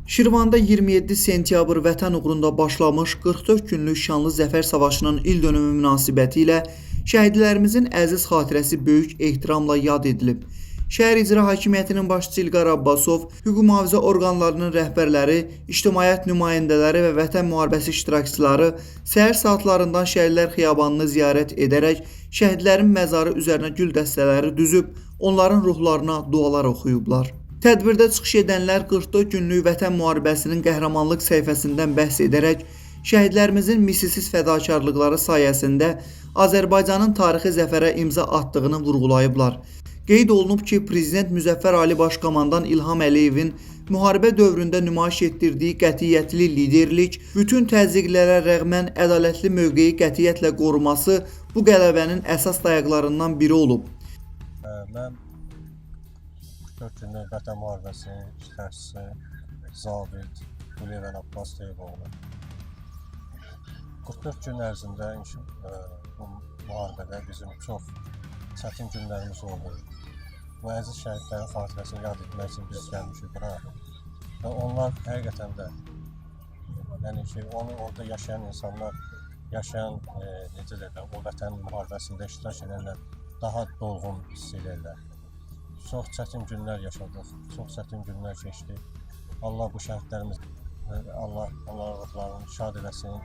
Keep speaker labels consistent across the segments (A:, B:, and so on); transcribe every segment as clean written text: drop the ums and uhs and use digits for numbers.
A: Şirvanda 27 sentyabr vətən uğrunda başlamış 44 günlük şanlı Zəfər Savaşının il dönümü münasibətilə şəhidlərimizin əziz xatirəsi böyük ehtiramla yad edilib. Şəhər İcra Hakimiyyətinin başçısı İlqar Abbasov, hüquq mühafizə orqanlarının rəhbərləri, ictimaiyyət nümayəndələri və vətən müharibəsi iştirakçıları səhər saatlarından Şəhidlər Xiyabanını ziyarət edərək şəhidlərin məzarı üzərinə gül dəstələri düzüb, onların ruhlarına dualar oxuyublar. Tədbirdə çıxış edənlər 44 günlük vətən müharibəsinin qəhrəmanlıq səhifəsindən bəhs edərək, şəhidlərimizin misilsiz fədakarlıqları sayəsində Azərbaycanın tarixi zəfərə imza atdığını vurğulayıblar. Qeyd olunub ki, Prezident Müzəffər Ali Başkomandan İlham Əliyevin müharibə dövründə nümayiş etdirdiyi qətiyyətli liderlik, bütün təzyiqlərə rəğmən ədalətli mövqeyi qətiyyətlə qoruması bu qələbənin əsas dayaqlarından biri olub.
B: Mən 44 günlük vətən müharibəsinin iştirakçısı zabit Quliyevən Abbas Teyboğlu. 44 gün ərzində bu müharibədə bizim çox çətin günlərimiz oldu. Bu əziz şəhidlərin xatirəsini yad etmək üçün biz gəlmişik bura. Və onlar həqiqətən də, onu orada yaşayan insanlar, necə deyirlər, o vətən müharibəsində iştirak edənlər daha dolğun hiss edirlər. Çox çətin günlər yaşadıq, çox çətin günlər keçdik. Allah bu şəhidlərimiz, Allah ruhlarını şad eləsin,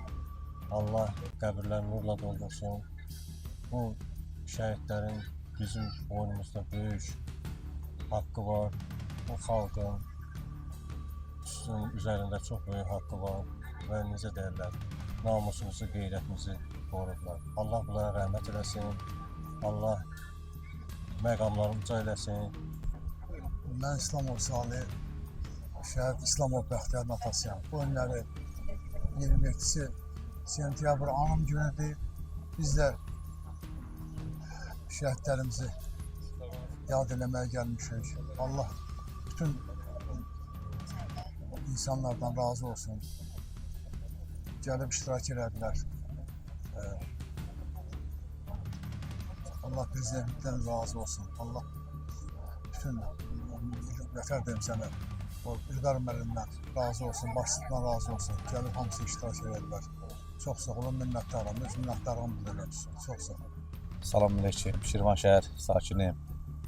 B: Allah qəbirlərini nurla doldursun. Bu şəhidlərin bizim boynumuzda böyük haqqı var, bu xalqın üzərində çox böyük haqqı var və necə deyirlər, namusumuzu, qeyrətimizi qorublar. Allah bunlara rəhmət eləsin, Allah məqamlarını uca eləsin.
C: Mən İslamov Salih, şəhid İslamov Bəxtiyarın atasıyam. Bu günləri 27 sentyabr anım günüdür. Biz də şəhidlərimizi yad eləməyə gəlmişik. Allah bütün insanlardan razı olsun. Gəlib iştirak elədilər. Allah prezidentdən razı olsun. Allah bütün vətər deyim sənə, o İlqar müəllimdən razı olsun, başçıdan razı olsun. Gəlib hamısı iştirak elədilər. Çox sağ olun, minnətdarım. Öz minnətdarlığımı bildirirəm. Çox sağ olun.
D: Salamünaleyküm. Şirvan şəhər sakini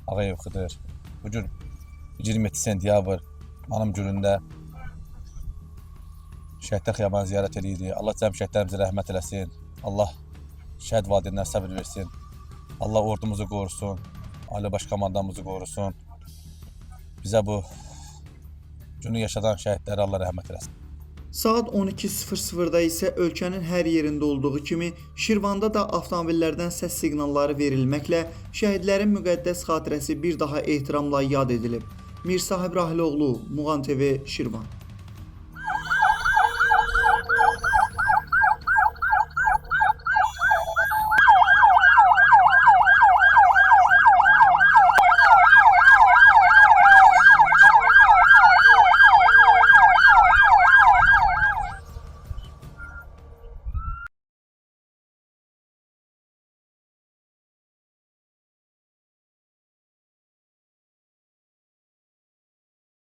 D: Ağayev Xıdır. Bugün 27 sentyabr anım günündə Şəhidlər Xiyabanını ziyarət edirik. Allah cəm şəhidlərimizə rəhmət eləsin. Allah şəhid valideynlərə səbir versin. Allah ordumuzu qorusun. Ali Başkomandanımızı qorusun. Bizə bu günü yaşadan şəhidlərə Allah rəhmət eləsin.
A: Saat 12:00-da isə ölkənin hər yerində olduğu kimi Şirvanda da avtomobillərdən səs siqnalları verilməklə şəhidlərin müqəddəs xatirəsi bir daha ehtiramla yad edilib. Mirsahib Rahiloğlu, Muğan TV, Şirvan.